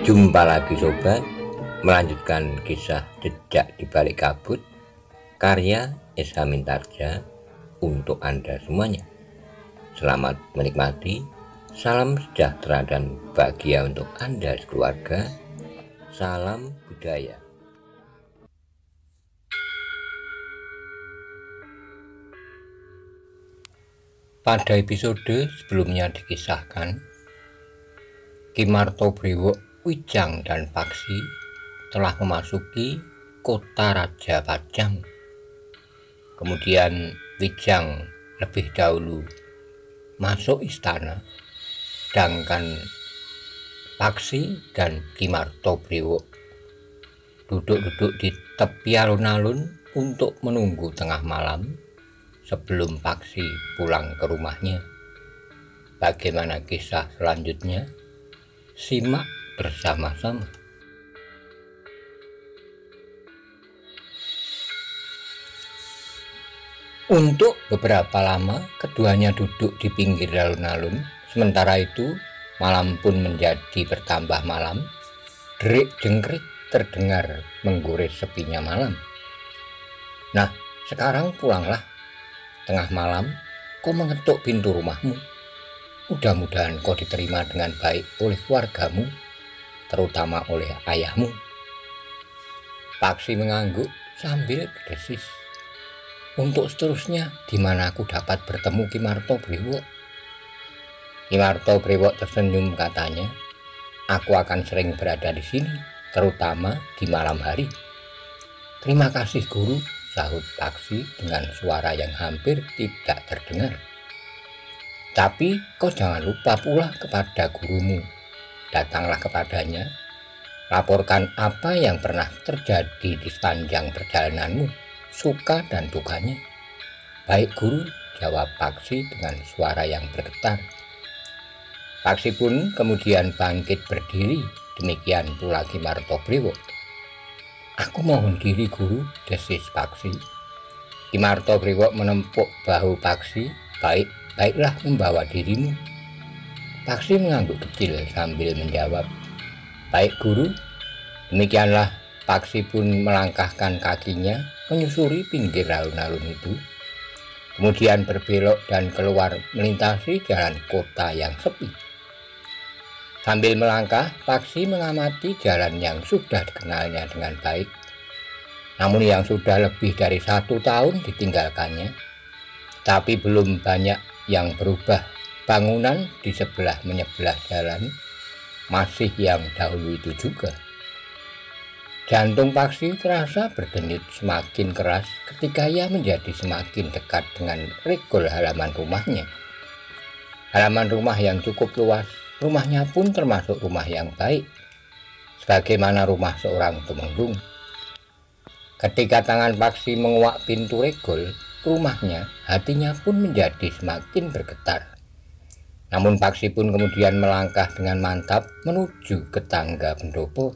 Jumpa lagi sobat, melanjutkan kisah Jejak di Balik Kabut karya S.H. Mintarja untuk Anda semuanya. Selamat menikmati, salam sejahtera dan bahagia untuk Anda sekeluarga. Salam budaya. Pada episode sebelumnya dikisahkan, Ki Martobrewo, Wijang dan Paksi telah memasuki kota Raja Pajang. Kemudian Wijang lebih dahulu masuk istana, sedangkan Paksi dan Ki Martobrewo duduk-duduk di tepi alun-alun untuk menunggu tengah malam sebelum Paksi pulang ke rumahnya. Bagaimana kisah selanjutnya? Simak bersama-sama. Untuk beberapa lama keduanya duduk di pinggir alun-alun. Sementara itu malam pun menjadi bertambah malam. Derik jengkrik terdengar menggores sepinya malam. Nah, sekarang pulanglah. Tengah malam kau mengetuk pintu rumahmu. Mudah-mudahan kau diterima dengan baik oleh keluargamu, terutama oleh ayahmu. Paksi mengangguk sambil berdesis. Untuk seterusnya, di mana aku dapat bertemu Ki Martobrewo? Ki Martobrewo tersenyum katanya, aku akan sering berada di sini, terutama di malam hari. Terima kasih guru, sahut Paksi dengan suara yang hampir tidak terdengar. Tapi kau jangan lupa pula kepada gurumu. Datanglah kepadanya, laporkan apa yang pernah terjadi di sepanjang perjalananmu, suka dan dukanya. Baik guru, jawab Paksi dengan suara yang bergetar. Paksi pun kemudian bangkit berdiri, demikian pula Ki Martobrewo. Aku mohon diri guru, desis Paksi. Ki Martobrewo menempuk bahu Paksi. Baiklah membawa dirimu. Paksi mengangguk kecil sambil menjawab, baik guru. Demikianlah Paksi pun melangkahkan kakinya menyusuri pinggir alun-alun itu. Kemudian berbelok dan keluar melintasi jalan kota yang sepi. Sambil melangkah, Paksi mengamati jalan yang sudah dikenalnya dengan baik, namun yang sudah lebih dari 1 tahun ditinggalkannya. Tapi belum banyak yang berubah. Bangunan di sebelah menyebelah jalan masih yang dahulu itu juga. Jantung Paksi terasa berdenyut semakin keras ketika ia menjadi semakin dekat dengan regol halaman rumahnya. Halaman rumah yang cukup luas. Rumahnya pun termasuk rumah yang baik, sebagaimana rumah seorang tumenggung. Ketika tangan Paksi menguak pintu regol rumahnya, hatinya pun menjadi semakin bergetar. Namun Paksi pun kemudian melangkah dengan mantap menuju ke tangga pendopo.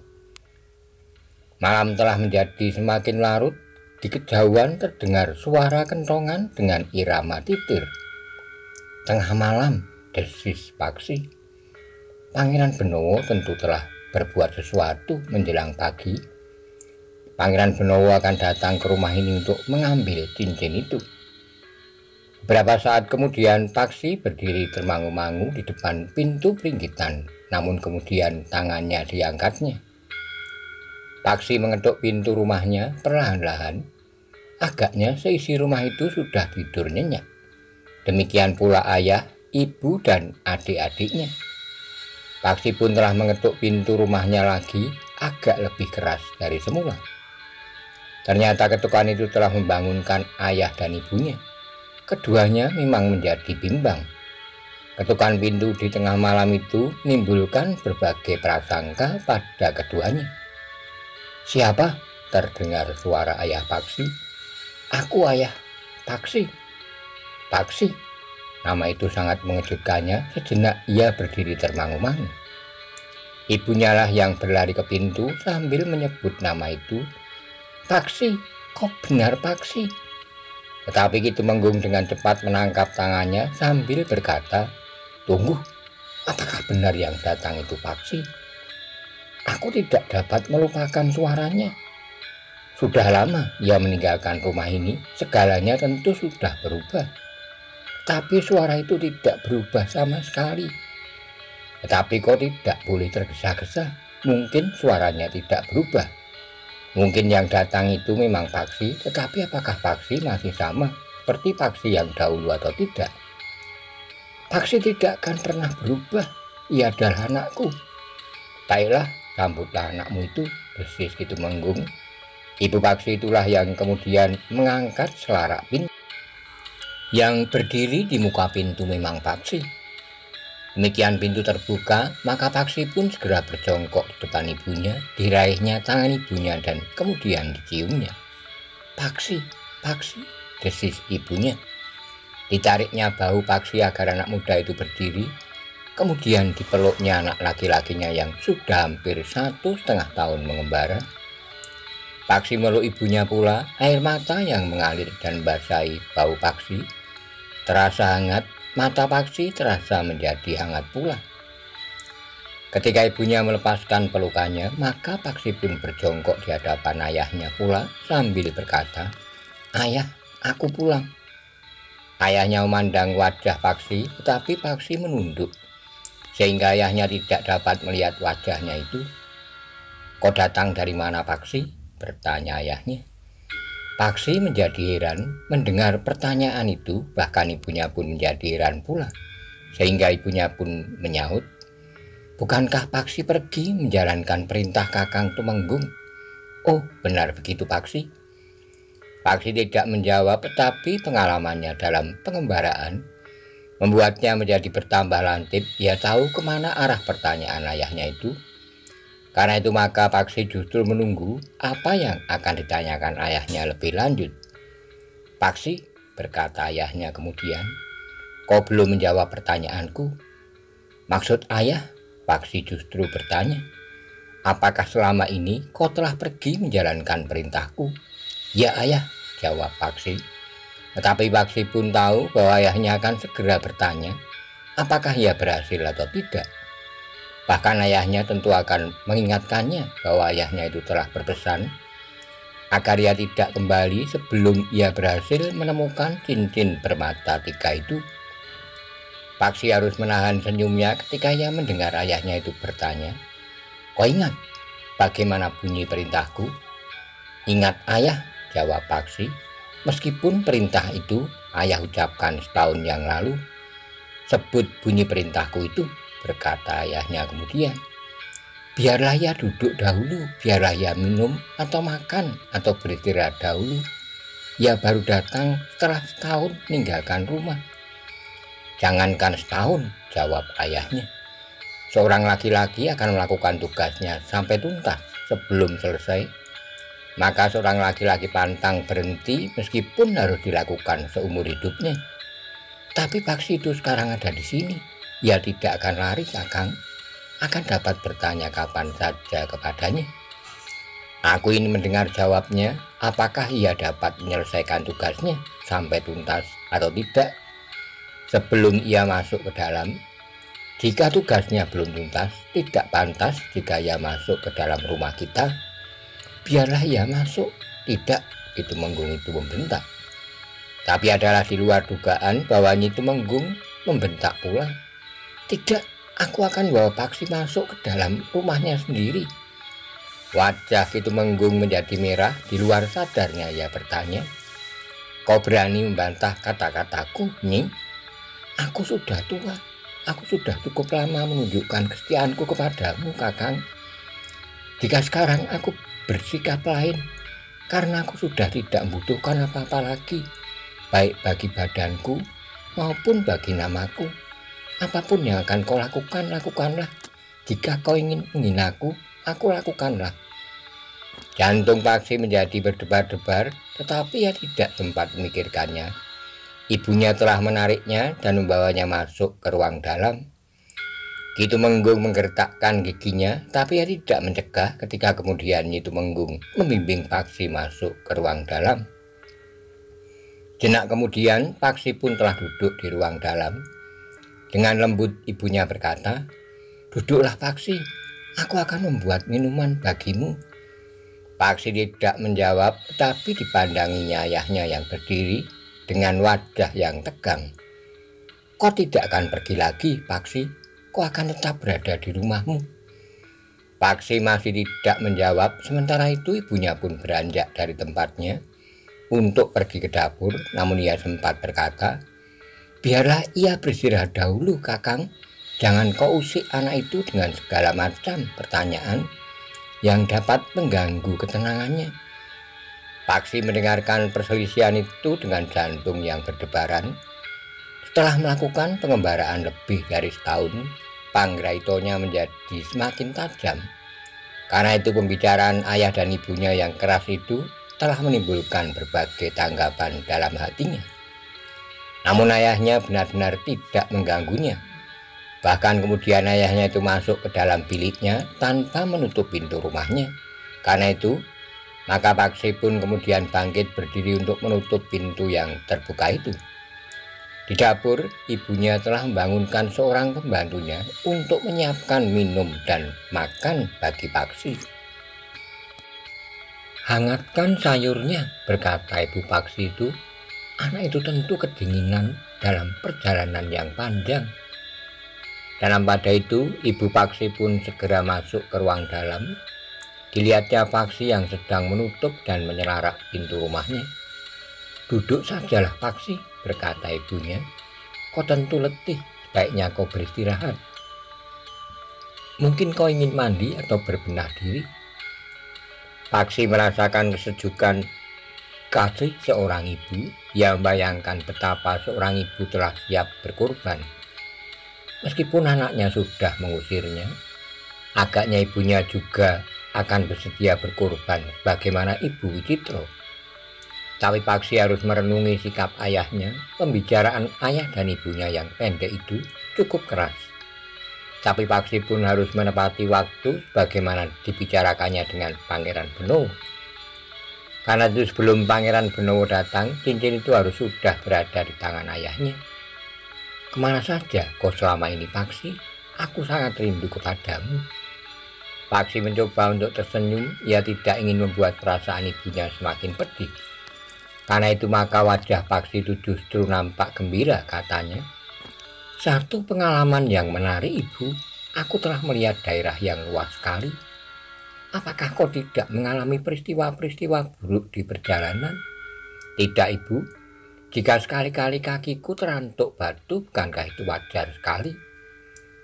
Malam telah menjadi semakin larut. Di kejauhan terdengar suara kentongan dengan irama titir. Tengah malam, desis Paksi. Pangeran Benowo tentu telah berbuat sesuatu menjelang pagi. Pangeran Benowo akan datang ke rumah ini untuk mengambil cincin itu. Beberapa saat kemudian Paksi berdiri termangu-mangu di depan pintu peringgitan, namun kemudian tangannya diangkatnya. Paksi mengetuk pintu rumahnya perlahan-lahan. Agaknya seisi rumah itu sudah tidur nyenyak. Demikian pula ayah, ibu, dan adik-adiknya. Paksi pun telah mengetuk pintu rumahnya lagi, agak lebih keras dari semula. Ternyata ketukan itu telah membangunkan ayah dan ibunya. Keduanya memang menjadi bimbang. Ketukan pintu di tengah malam itu menimbulkan berbagai prasangka pada keduanya. Siapa? Terdengar suara ayah Paksi. Aku ayah, Paksi. Paksi. Nama itu sangat mengejutkannya. Sejenak ia berdiri termangu-mangu. Ibunya lah yang berlari ke pintu sambil menyebut nama itu. Paksi, kok benar Paksi? Tetapi Ki Tumenggung dengan cepat menangkap tangannya sambil berkata, tunggu, apakah benar yang datang itu Paksi? Aku tidak dapat melupakan suaranya. Sudah lama ia meninggalkan rumah ini, segalanya tentu sudah berubah. Tapi suara itu tidak berubah sama sekali. Tetapi kok tidak boleh tergesa-gesa? Mungkin suaranya tidak berubah. Mungkin yang datang itu memang Paksi, tetapi apakah Paksi masih sama seperti Paksi yang dahulu atau tidak? Paksi tidak akan pernah berubah. Ia adalah anakku. Baiklah, sambutlah anakmu itu, desis Kitumenggung. Ibu Paksi itulah yang kemudian mengangkat selarak pintu. Yang berdiri di muka pintu memang Paksi. Demikian pintu terbuka, maka Paksi pun segera berjongkok di depan ibunya, diraihnya tangan ibunya dan kemudian diciumnya. Paksi, Paksi, desis ibunya. Ditariknya bahu Paksi agar anak muda itu berdiri, kemudian dipeluknya anak laki-lakinya yang sudah hampir 1,5 tahun mengembara. Paksi meluk ibunya pula, air mata yang mengalir dan basahi bau Paksi terasa hangat, mata Paksi terasa menjadi hangat pula. Ketika ibunya melepaskan pelukannya, maka Paksi pun berjongkok di hadapan ayahnya pula sambil berkata, "Ayah, aku pulang." Ayahnya memandang wajah Paksi, tetapi Paksi menunduk, sehingga ayahnya tidak dapat melihat wajahnya itu. "Kau datang dari mana, Paksi?" bertanya ayahnya. Paksi menjadi heran mendengar pertanyaan itu, bahkan ibunya pun menjadi heran pula, sehingga ibunya pun menyahut, "Bukankah Paksi pergi menjalankan perintah Kakang Tumenggung?" "Oh, benar begitu, Paksi." Paksi tidak menjawab, tetapi pengalamannya dalam pengembaraan membuatnya menjadi bertambah lantip. Ia tahu kemana arah pertanyaan ayahnya itu. Karena itu maka Paksi justru menunggu apa yang akan ditanyakan ayahnya lebih lanjut. "Paksi," berkata ayahnya kemudian, "kau belum menjawab pertanyaanku." "Maksud ayah?" Paksi justru bertanya. "Apakah selama ini kau telah pergi menjalankan perintahku?" "Ya ayah," jawab Paksi. Tetapi Paksi pun tahu bahwa ayahnya akan segera bertanya apakah ia berhasil atau tidak. Bahkan ayahnya tentu akan mengingatkannya bahwa ayahnya itu telah berpesan agar ia tidak kembali sebelum ia berhasil menemukan cincin permata 3 itu. Paksi harus menahan senyumnya ketika ia mendengar ayahnya itu bertanya, "Kau ingat bagaimana bunyi perintahku?" "Ingat ayah," jawab Paksi. "Meskipun perintah itu ayah ucapkan setahun yang lalu." "Sebut bunyi perintahku itu," berkata ayahnya kemudian. "Biarlah ia duduk dahulu, biarlah ia minum atau makan atau beristirahat dahulu. Ia baru datang setelah setahun meninggalkan rumah." "Jangankan setahun," jawab ayahnya. "Seorang laki-laki akan melakukan tugasnya sampai tuntas sebelum selesai. Maka seorang laki-laki pantang berhenti meskipun harus dilakukan seumur hidupnya. Tapi Paksi itu sekarang ada di sini. Ia tidak akan lari, Kakang. Akan dapat bertanya kapan saja kepadanya." Aku ingin mendengar jawabnya, apakah ia dapat menyelesaikan tugasnya sampai tuntas atau tidak sebelum ia masuk ke dalam. Jika tugasnya belum tuntas, tidak pantas jika ia masuk ke dalam rumah kita. "Biarlah ia masuk." "Tidak," Kitumenggung itu membentak. Tapi adalah di luar dugaan bahwa Kitumenggung membentak pula. "Tidak, aku akan bawa Paksi masuk ke dalam rumahnya sendiri." Wajah Kitumenggung menjadi merah, di luar sadarnya ia bertanya, "Kau berani membantah kata-kataku, Nyi? Aku sudah tua, aku sudah cukup lama menunjukkan kesetiaanku kepadamu, Kakang. Jika sekarang aku bersikap lain, karena aku sudah tidak membutuhkan apa-apa lagi, baik bagi badanku maupun bagi namaku. Apapun yang akan kau lakukan, lakukanlah. Jika kau ingin menghinaku, aku lakukanlah." Jantung Paksi menjadi berdebar-debar, tetapi ia tidak sempat memikirkannya. Ibunya telah menariknya dan membawanya masuk ke ruang dalam. Kitumenggung menggertakkan giginya, tapi ia tidak mencegah ketika kemudian Kitumenggung membimbing Paksi masuk ke ruang dalam. Jenak kemudian Paksi pun telah duduk di ruang dalam. Dengan lembut ibunya berkata, "Duduklah Paksi, Aku akan membuat minuman bagimu. Paksi tidak menjawab, tapi dipandanginya ayahnya yang berdiri dengan wajah yang tegang. Kau tidak akan pergi lagi, Paksi. Kau akan tetap berada di rumahmu. Paksi masih tidak menjawab, sementara itu ibunya pun beranjak dari tempatnya untuk pergi ke dapur, namun ia sempat berkata, biarlah ia beristirahat dahulu, Kakang. Jangan kau usik anak itu dengan segala macam pertanyaan yang dapat mengganggu ketenangannya. Paksi mendengarkan perselisihan itu dengan jantung yang berdebaran. Setelah melakukan pengembaraan lebih dari setahun, panggraitonya menjadi semakin tajam. Karena itu pembicaraan ayah dan ibunya yang keras itu telah menimbulkan berbagai tanggapan dalam hatinya. Namun ayahnya benar-benar tidak mengganggunya. Bahkan kemudian ayahnya itu masuk ke dalam biliknya tanpa menutup pintu rumahnya. Karena itu, maka Paksi pun kemudian bangkit berdiri untuk menutup pintu yang terbuka itu. Di dapur, ibunya telah membangunkan seorang pembantunya untuk menyiapkan minum dan makan bagi Paksi. Hangatkan sayurnya, berkata ibu Paksi itu. Anak itu tentu kedinginan dalam perjalanan yang panjang. Dalam pada itu, ibu Paksi pun segera masuk ke ruang dalam. Dilihatnya Paksi yang sedang menutup dan menyelarak pintu rumahnya. Duduk sajalah Paksi, berkata ibunya. Kau tentu letih, sebaiknya kau beristirahat. Mungkin kau ingin mandi atau berbenah diri. Paksi merasakan kesejukan kasih seorang ibu yang membayangkan betapa seorang ibu telah siap berkorban. Meskipun anaknya sudah mengusirnya, agaknya ibunya juga akan bersedia berkorban bagaimana ibu Wicitro. Tapi Paksi harus merenungi sikap ayahnya. Pembicaraan ayah dan ibunya yang pendek itu cukup keras. Tapi Paksi pun harus menepati waktu bagaimana dibicarakannya dengan Pangeran Benowo. Karena itu sebelum Pangeran Benowo datang, cincin itu harus sudah berada di tangan ayahnya. Kemana saja kau selama ini, Paksi? Aku sangat rindu kepadamu. Paksi mencoba untuk tersenyum. Ia tidak ingin membuat perasaan ibunya semakin pedih. Karena itu maka wajah Paksi itu justru nampak gembira, katanya. Satu pengalaman yang menarik, Ibu. Aku telah melihat daerah yang luas sekali. Apakah kau tidak mengalami peristiwa-peristiwa buruk di perjalanan? Tidak, Ibu. Jika sekali-kali kakiku terantuk batu, bukankah itu wajar sekali?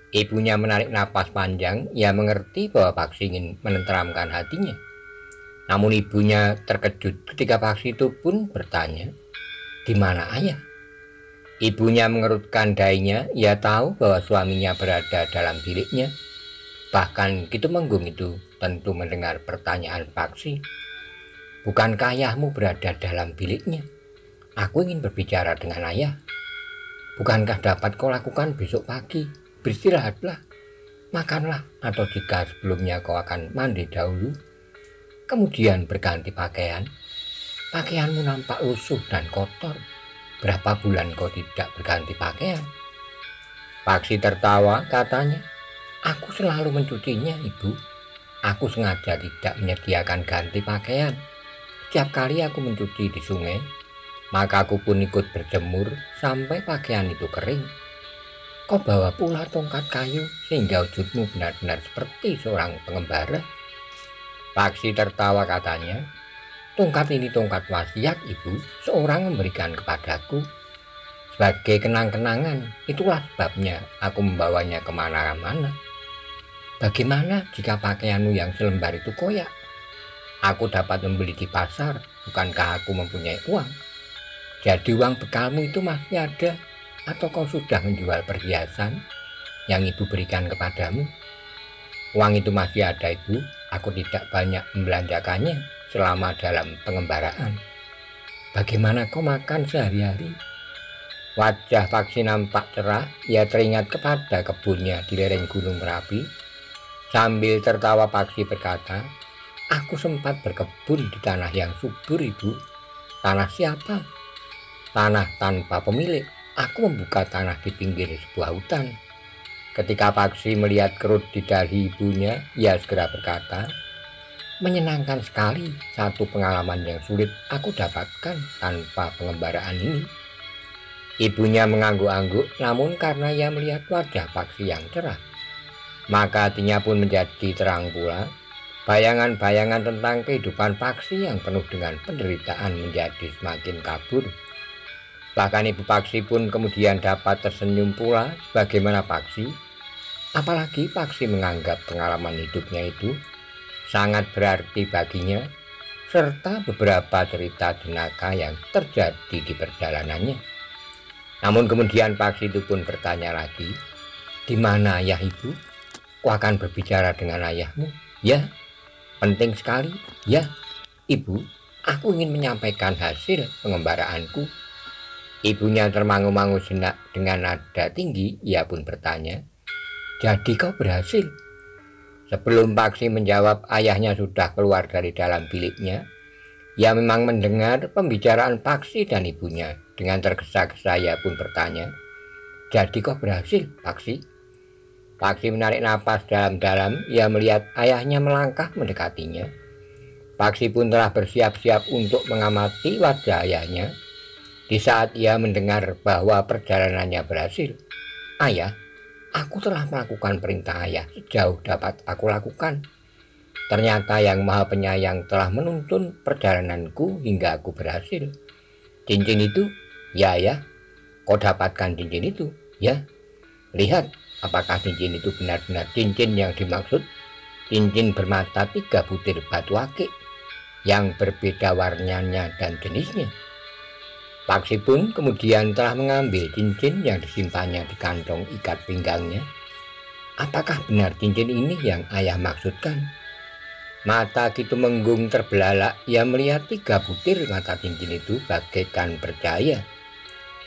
Ibunya menarik napas panjang. Ia mengerti bahwa Paksi ingin menenteramkan hatinya. Namun ibunya terkejut ketika Paksi itu pun bertanya, di mana ayah? Ibunya mengerutkan dahinya. Ia tahu bahwa suaminya berada dalam biliknya. Bahkan Kitumenggung itu tentu mendengar pertanyaan Paksi. Bukankah ayahmu berada dalam biliknya? Aku ingin berbicara dengan ayah. Bukankah dapat kau lakukan besok pagi? Beristirahatlah, makanlah, atau jika sebelumnya kau akan mandi dahulu, kemudian berganti pakaian. Pakaianmu nampak lusuh dan kotor. Berapa bulan kau tidak berganti pakaian? Paksi tertawa, katanya. Aku selalu mencucinya, Ibu. Aku sengaja tidak menyediakan ganti pakaian. Setiap kali aku mencuci di sungai, maka aku pun ikut berjemur sampai pakaian itu kering. Kau bawa pula tongkat kayu sehingga wujudmu benar-benar seperti seorang pengembara. Paksi tertawa, katanya. Tongkat ini tongkat wasiat, Ibu. Seorang memberikan kepadaku sebagai kenang-kenangan. Itulah sebabnya aku membawanya kemana-mana. Bagaimana jika pakaianmu yang selembar itu koyak? Aku dapat membeli di pasar. Bukankah aku mempunyai uang? Jadi uang bekalmu itu masih ada? Atau kau sudah menjual perhiasan yang ibu berikan kepadamu? Uang itu masih ada, Ibu. Aku tidak banyak membelanjakannya selama dalam pengembaraan. Bagaimana kau makan sehari-hari? Wajah Paksi nampak cerah. Ia teringat kepada kebunnya di lereng Gunung Merapi. Sambil tertawa Paksi berkata, aku sempat berkebun di tanah yang subur, Ibu. Tanah siapa? Tanah tanpa pemilik. Aku membuka tanah di pinggir sebuah hutan. Ketika Paksi melihat kerut di dahi ibunya, ia segera berkata, "Menyenangkan sekali, satu pengalaman yang sulit aku dapatkan tanpa pengembaraan ini." Ibunya mengangguk-angguk, namun karena ia melihat wajah Paksi yang cerah, maka hatinya pun menjadi terang pula. Bayangan-bayangan tentang kehidupan Paksi yang penuh dengan penderitaan menjadi semakin kabur. Bahkan ibu Paksi pun kemudian dapat tersenyum pula bagaimana Paksi, apalagi Paksi menganggap pengalaman hidupnya itu sangat berarti baginya, serta beberapa cerita jenaka yang terjadi di perjalanannya. Namun kemudian Paksi itu pun bertanya lagi, "Di mana ayah ibu? Kau akan berbicara dengan ayahmu?" "Ya, penting sekali. Ya, ibu, aku ingin menyampaikan hasil pengembaraanku." Ibunya termangu-mangu senak dengan nada tinggi. Ia pun bertanya, "Jadi kau berhasil?" Sebelum Paksi menjawab, ayahnya sudah keluar dari dalam biliknya. Ia memang mendengar pembicaraan Paksi dan ibunya. Dengan tergesa-gesa ia pun bertanya, "Jadi kau berhasil, Paksi?" Paksi menarik napas dalam-dalam. Ia melihat ayahnya melangkah mendekatinya. Paksi pun telah bersiap-siap untuk mengamati wajah ayahnya. Di saat ia mendengar bahwa perjalanannya berhasil, "Ayah, aku telah melakukan perintah ayah sejauh dapat aku lakukan. Ternyata Yang Maha Penyayang telah menuntun perjalananku hingga aku berhasil. Cincin itu, ya ayah, kau dapatkan cincin itu, ya. Lihat, apakah cincin itu benar-benar cincin yang dimaksud? Cincin bermata 3 butir batu akik yang berbeda warnanya dan jenisnya." Paksi pun kemudian telah mengambil cincin yang disimpannya di kantong ikat pinggangnya. "Apakah benar cincin ini yang ayah maksudkan?" Mata Kitumenggung terbelalak. Ia melihat 3 butir mata cincin itu bagaikan percaya.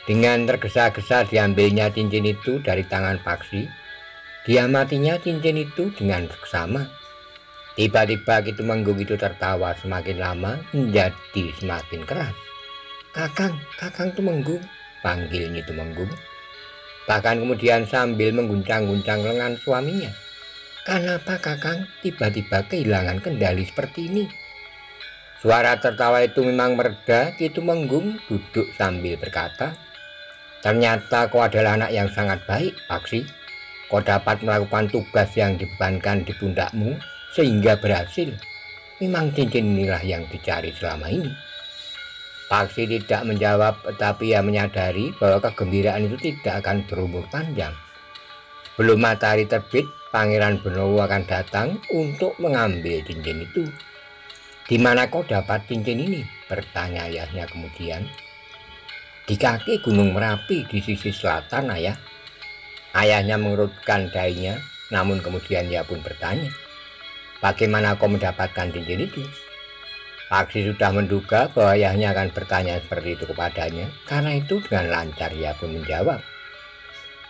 Dengan tergesa-gesa diambilnya cincin itu dari tangan Paksi. Diamatinya cincin itu dengan seksama. Tiba-tiba Kitumenggung itu tertawa semakin lama menjadi semakin keras. Kakang Tumenggung," panggilnya Tumenggung. Bahkan kemudian sambil mengguncang-guncang lengan suaminya. "Kenapa Kakang tiba-tiba kehilangan kendali seperti ini?" Suara tertawa itu memang mereda. Kitumenggung duduk sambil berkata, "Ternyata kau adalah anak yang sangat baik, Paksi. Kau dapat melakukan tugas yang dibebankan di pundakmu sehingga berhasil. Memang cincin inilah yang dicari selama ini." Paksi tidak menjawab, tetapi ia menyadari bahwa kegembiraan itu tidak akan berumur panjang. Sebelum matahari terbit, Pangeran Benowo akan datang untuk mengambil cincin itu. "Di mana kau dapat cincin ini?" bertanya ayahnya kemudian. "Di kaki Gunung Merapi di sisi selatan, ayah." Ayahnya mengerutkan dahinya, namun kemudian ia pun bertanya, "Bagaimana kau mendapatkan cincin itu?" Paksi sudah menduga bahwa ayahnya akan bertanya seperti itu kepadanya. Karena itu dengan lancar ia pun menjawab,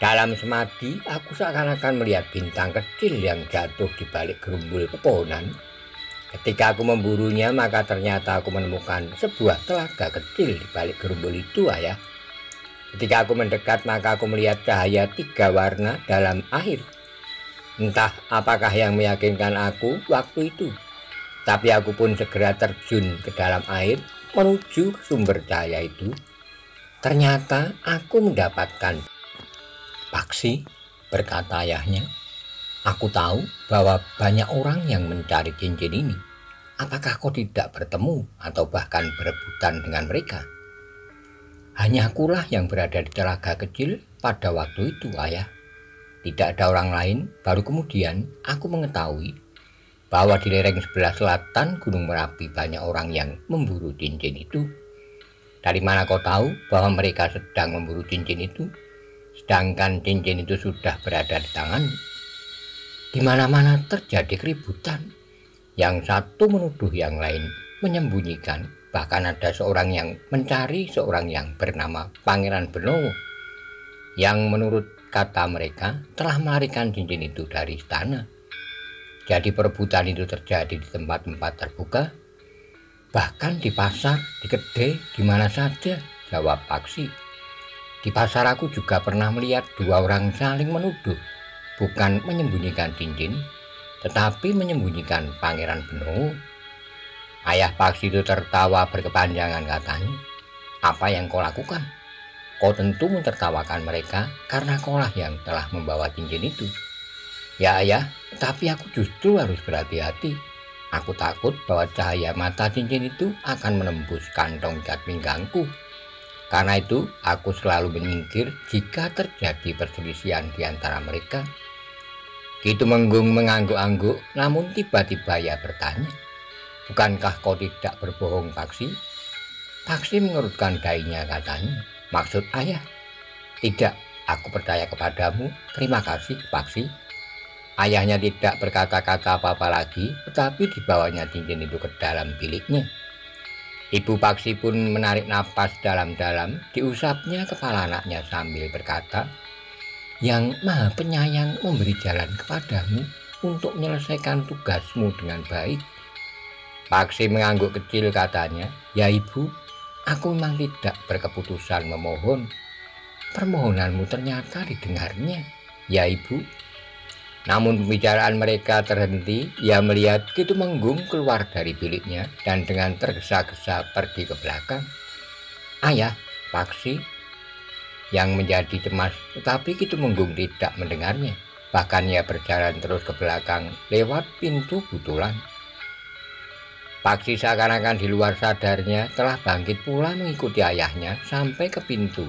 "Dalam semadi aku seakan-akan melihat bintang kecil yang jatuh di balik gerumbul pepohonan. Ketika aku memburunya, maka ternyata aku menemukan sebuah telaga kecil di balik gerumbul itu, ayah. Ketika aku mendekat, maka aku melihat cahaya 3 warna dalam air. Entah apakah yang meyakinkan aku waktu itu, tapi aku pun segera terjun ke dalam air menuju ke sumber cahaya itu. Ternyata aku mendapatkan." "Paksi," berkata ayahnya, "aku tahu bahwa banyak orang yang mencari cincin ini. Apakah kau tidak bertemu atau bahkan berebutan dengan mereka?" "Hanya akulah yang berada di telaga kecil pada waktu itu, ayah. Tidak ada orang lain." Baru kemudian aku mengetahui bahwa di lereng sebelah selatan Gunung Merapi banyak orang yang memburu cincin itu. "Dari mana kau tahu bahwa mereka sedang memburu cincin itu, sedangkan cincin itu sudah berada di tanganmu?" Di mana-mana terjadi keributan. Yang satu menuduh yang lain menyembunyikan. Bahkan ada seorang yang mencari seorang yang bernama Pangeran Benowo, yang menurut kata mereka telah melarikan cincin itu dari istana. Jadi perebutan itu terjadi di tempat-tempat terbuka, bahkan di pasar, di kedai, di mana saja, jawab Paksi. "Di pasar aku juga pernah melihat 2 orang saling menuduh bukan menyembunyikan cincin, tetapi menyembunyikan Pangeran Benowo. Ayah Paksi itu tertawa berkepanjangan, katanya. Apa yang kau lakukan? Kau tentu mentertawakan mereka karena kaulah yang telah membawa cincin itu. Ya ayah, tapi aku justru harus berhati-hati. Aku takut bahwa cahaya mata cincin itu akan menembus kantong ikat pinggangku. Karena itu aku selalu menyingkir jika terjadi perselisihan di antara mereka. Ki Tumenggung mengangguk-angguk, namun tiba-tiba ia bertanya, bukankah kau tidak berbohong, Paksi? Paksi mengerutkan dahinya, katanya. Maksud ayah? Tidak, aku percaya kepadamu. Terima kasih, Paksi. Ayahnya tidak berkata-kata apa-apa lagi, tetapi dibawanya cincin itu ke dalam biliknya. Ibu Paksi pun menarik napas dalam-dalam, diusapnya kepala anaknya sambil berkata, Yang Maha Penyayang memberi jalan kepadamu untuk menyelesaikan tugasmu dengan baik. Paksi mengangguk kecil, katanya. Ya ibu, aku memang tidak berkeputusan memohon. Permohonanmu ternyata didengarnya. Ya ibu. Namun pembicaraan mereka terhenti. Ia melihat Ki Tumenggung keluar dari biliknya dan dengan tergesa-gesa pergi ke belakang. Ayah, Paksi yang menjadi cemas, tetapi Ki Tumenggung tidak mendengarnya. Bahkan ia berjalan terus ke belakang lewat pintu butulan. Paksi seakan-akan di luar sadarnya telah bangkit pula mengikuti ayahnya sampai ke pintu.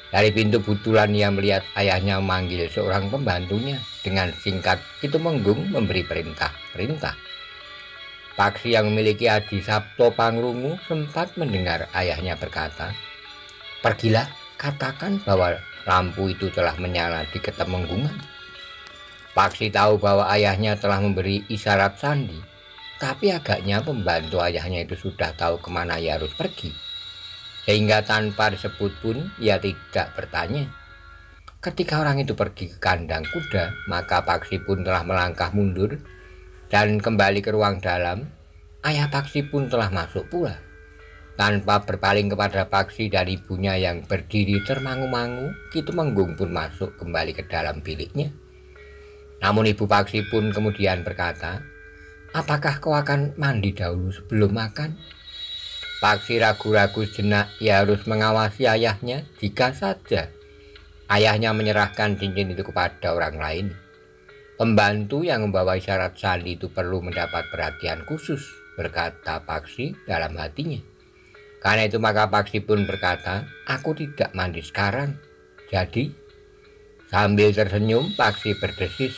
Dari pintu butulan ia melihat ayahnya memanggil seorang pembantunya. Dengan singkat Ki Tumenggung memberi perintah-perintah. Paksi yang memiliki Adi Sabto Pangrungu sempat mendengar ayahnya berkata, Pergilah, katakan bahwa lampu itu telah menyala di Ketemenggungan. Paksi tahu bahwa ayahnya telah memberi isyarat sandi, tapi agaknya pembantu ayahnya itu sudah tahu kemana ia harus pergi, sehingga tanpa disebut pun ia tidak bertanya. Ketika orang itu pergi ke kandang kuda, maka Paksi pun telah melangkah mundur dan kembali ke ruang dalam. Ayah Paksi pun telah masuk pula. Tanpa berpaling kepada Paksi dan ibunya yang berdiri termangu-mangu, Ki Tumenggung pun masuk kembali ke dalam biliknya. Namun ibu Paksi pun kemudian berkata, Apakah kau akan mandi dahulu sebelum makan? Paksi ragu-ragu sejenak. Ia harus mengawasi ayahnya jika saja ayahnya menyerahkan cincin itu kepada orang lain. Pembantu yang membawa isyarat sandi itu perlu mendapat perhatian khusus, berkata Paksi dalam hatinya. Karena itu maka Paksi pun berkata, Aku tidak mandi sekarang. Jadi, sambil tersenyum Paksi berdesis,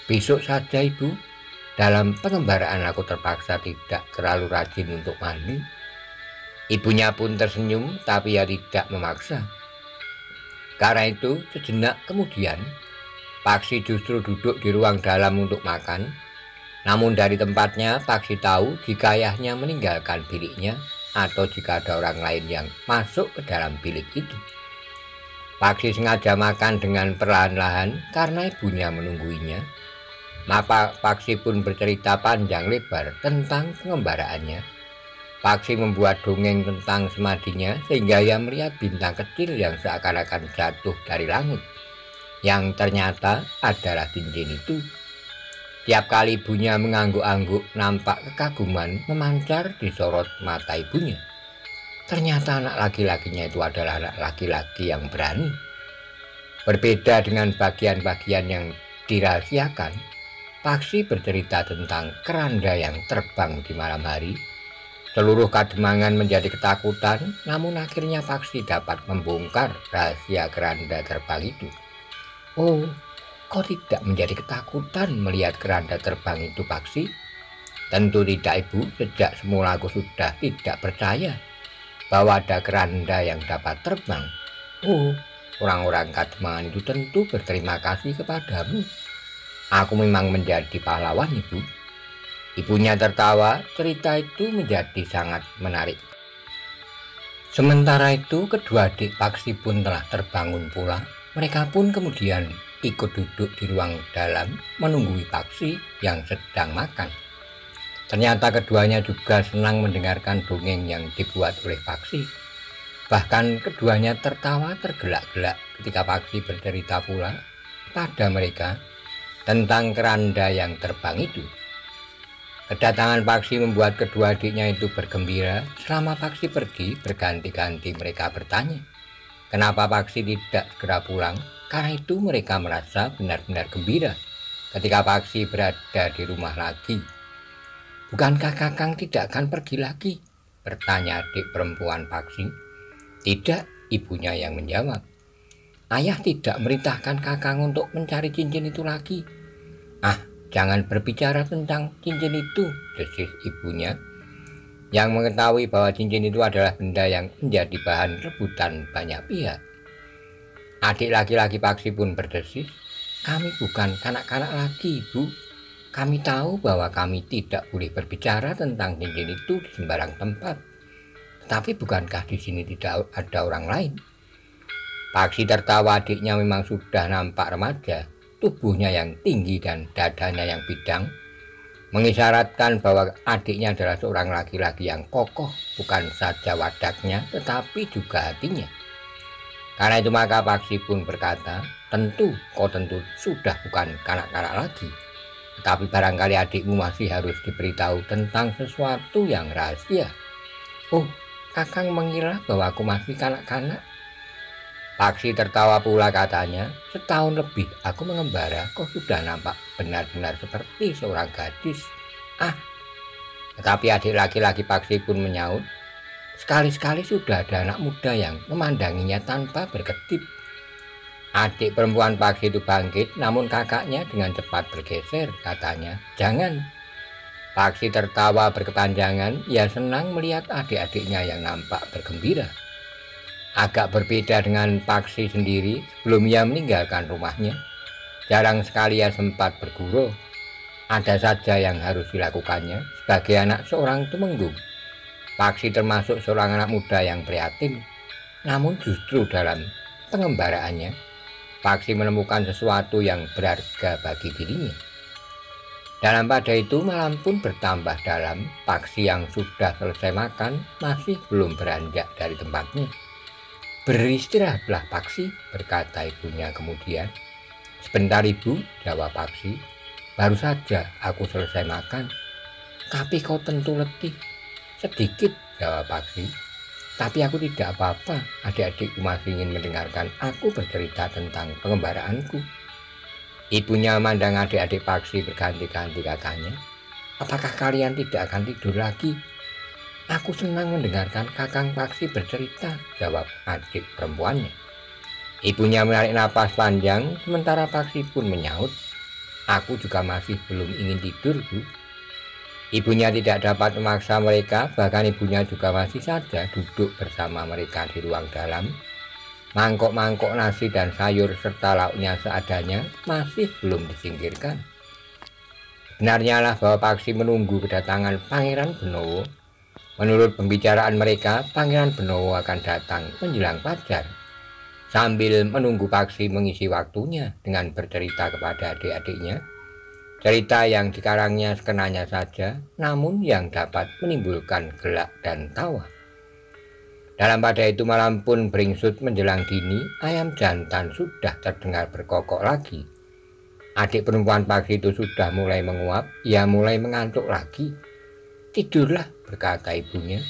Besok saja ibu, dalam pengembaraan aku terpaksa tidak terlalu rajin untuk mandi. Ibunya pun tersenyum, tapi ia tidak memaksa. Karena itu sejenak kemudian Paksi justru duduk di ruang dalam untuk makan. Namun dari tempatnya Paksi tahu jika ayahnya meninggalkan biliknya, atau jika ada orang lain yang masuk ke dalam bilik itu. Paksi sengaja makan dengan perlahan-lahan karena ibunya menungguinya. Maka Paksi pun bercerita panjang lebar tentang pengembaraannya. Paksi membuat dongeng tentang semadinya sehingga ia melihat bintang kecil yang seakan-akan jatuh dari langit, yang ternyata adalah cincin itu. Tiap kali ibunya mengangguk-angguk, nampak kekaguman memancar di sorot mata ibunya. Ternyata anak laki-lakinya itu adalah anak laki-laki yang berani. Berbeda dengan bagian-bagian yang dirahasiakan, Paksi bercerita tentang keranda yang terbang di malam hari. Seluruh Kademangan menjadi ketakutan, namun akhirnya Paksi dapat membongkar rahasia keranda terbang itu. Oh, kau tidak menjadi ketakutan melihat keranda terbang itu, Paksi? Tentu tidak, Ibu. Sejak semula aku sudah tidak percaya bahwa ada keranda yang dapat terbang. Oh, orang-orang Kademangan itu tentu berterima kasih kepadamu. Aku memang menjadi pahlawan, Ibu. Ibunya tertawa. Cerita itu menjadi sangat menarik. Sementara itu kedua adik Paksi pun telah terbangun pula. Mereka pun kemudian ikut duduk di ruang dalam menunggui Paksi yang sedang makan. Ternyata keduanya juga senang mendengarkan dongeng yang dibuat oleh Paksi. Bahkan keduanya tertawa tergelak-gelak ketika Paksi bercerita pula pada mereka tentang keranda yang terbang itu. Kedatangan Paksi membuat kedua adiknya itu bergembira. Selama Paksi pergi, berganti-ganti mereka bertanya, kenapa Paksi tidak segera pulang? Karena itu mereka merasa benar-benar gembira ketika Paksi berada di rumah lagi. Bukankah Kakang tidak akan pergi lagi? Bertanya adik perempuan Paksi. Tidak, ibunya yang menjawab. Ayah tidak merintahkan Kakang untuk mencari cincin itu lagi. Ah, jangan berbicara tentang cincin itu, desis ibunya, yang mengetahui bahwa cincin itu adalah benda yang menjadi bahan rebutan banyak pihak. Adik laki-laki Paksi pun berdesis, kami bukan kanak-kanak lagi, Ibu. Kami tahu bahwa kami tidak boleh berbicara tentang cincin itu di sembarang tempat. Tetapi bukankah di sini tidak ada orang lain? Paksi tertawa, adiknya memang sudah nampak remaja. Tubuhnya yang tinggi dan dadanya yang bidang mengisyaratkan bahwa adiknya adalah seorang laki-laki yang kokoh, bukan saja wadaknya tetapi juga hatinya. Karena itu maka Paksi pun berkata, kau tentu sudah bukan kanak-kanak lagi, tetapi barangkali adikmu masih harus diberitahu tentang sesuatu yang rahasia. Oh, Kakang mengira bahwa aku masih kanak-kanak? Paksi tertawa pula, katanya, setahun lebih aku mengembara, kau sudah nampak benar-benar seperti seorang gadis. Ah, tetapi adik laki-laki Paksi pun menyaut, sekali-sekali sudah ada anak muda yang memandanginya tanpa berkedip. Adik perempuan Paksi itu bangkit, namun kakaknya dengan cepat bergeser, katanya, jangan. Paksi tertawa berkepanjangan, ia senang melihat adik-adiknya yang nampak bergembira. Agak berbeda dengan Paksi sendiri, sebelum ia meninggalkan rumahnya, jarang sekali ia sempat berguru. Ada saja yang harus dilakukannya sebagai anak seorang tumenggung. Paksi termasuk seorang anak muda yang prihatin, namun justru dalam pengembaraannya, Paksi menemukan sesuatu yang berharga bagi dirinya. Dalam pada itu malam pun bertambah dalam. Paksi yang sudah selesai makan masih belum beranjak dari tempatnya. Beristirahatlah Paksi, berkata ibunya kemudian. Sebentar Ibu, jawab Paksi, baru saja aku selesai makan. Tapi kau tentu letih. Sedikit, jawab Paksi. Tapi aku tidak apa-apa, adik-adikku masih ingin mendengarkan aku bercerita tentang pengembaraanku. Ibunya memandang adik-adik Paksi berganti-ganti, katanya, apakah kalian tidak akan tidur lagi? Aku senang mendengarkan Kakang Paksi bercerita, jawab adik perempuannya. Ibunya menarik napas panjang, sementara Paksi pun menyaut, aku juga masih belum ingin tidur, Bu. Ibunya tidak dapat memaksa mereka, bahkan ibunya juga masih saja duduk bersama mereka di ruang dalam. Mangkok-mangkok nasi dan sayur serta lauknya seadanya masih belum disingkirkan. Benarnya lah bahwa Paksi menunggu kedatangan Pangeran Benowo. Menurut pembicaraan mereka, Pangeran Benowo akan datang menjelang fajar. Sambil menunggu Paksi mengisi waktunya dengan bercerita kepada adik-adiknya. Cerita yang dikarangnya sekenanya saja, namun yang dapat menimbulkan gelak dan tawa. Dalam pada itu malam pun beringsut menjelang dini, ayam jantan sudah terdengar berkokok lagi. Adik perempuan Paksi itu sudah mulai menguap, ia mulai mengantuk lagi. Tidurlah, berkata ibunya,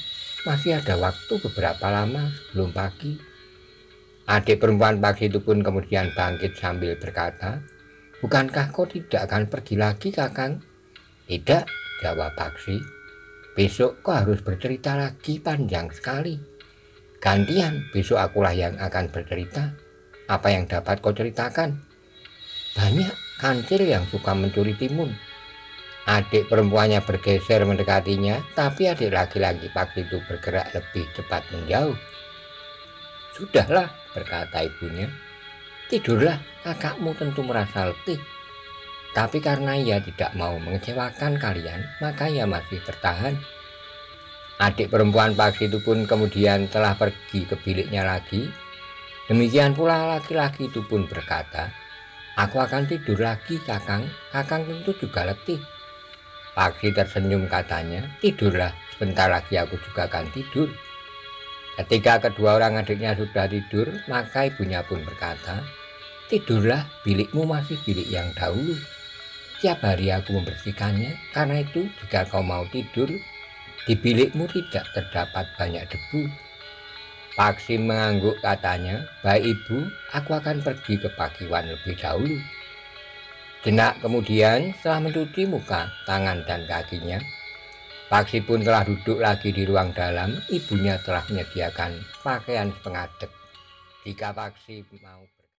masih ada waktu beberapa lama sebelum pagi. Adik perempuan Paksi itu pun kemudian bangkit sambil berkata, bukankah kau tidak akan pergi lagi, Kakang? Tidak, jawab Paksi. Besok kau harus bercerita lagi panjang sekali. Gantian, besok akulah yang akan bercerita. Apa yang dapat kau ceritakan? Banyak kancil yang suka mencuri timun. Adik perempuannya bergeser mendekatinya, tapi adik laki-laki Paksi itu bergerak lebih cepat menjauh. Sudahlah, berkata ibunya. Tidurlah, kakakmu tentu merasa letih. Tapi karena ia tidak mau mengecewakan kalian, maka ia masih bertahan. Adik perempuan Paksi itu pun kemudian telah pergi ke biliknya lagi. Demikian pula laki-laki itu pun berkata, aku akan tidur lagi, Kakang. Kakang tentu juga letih. Paksi tersenyum, katanya, tidurlah, sebentar lagi aku juga akan tidur. Ketika kedua orang adiknya sudah tidur, maka ibunya pun berkata, tidurlah, bilikmu masih bilik yang dahulu. Setiap hari aku membersihkannya, karena itu jika kau mau tidur, di bilikmu tidak terdapat banyak debu. Paksi mengangguk katanya, baik ibu, aku akan pergi ke pakiwan lebih dahulu. Jenak kemudian setelah mencuci muka, tangan dan kakinya, Paksi pun telah duduk lagi di ruang dalam. Ibunya telah menyediakan pakaian pengadek. Jika Paksi mau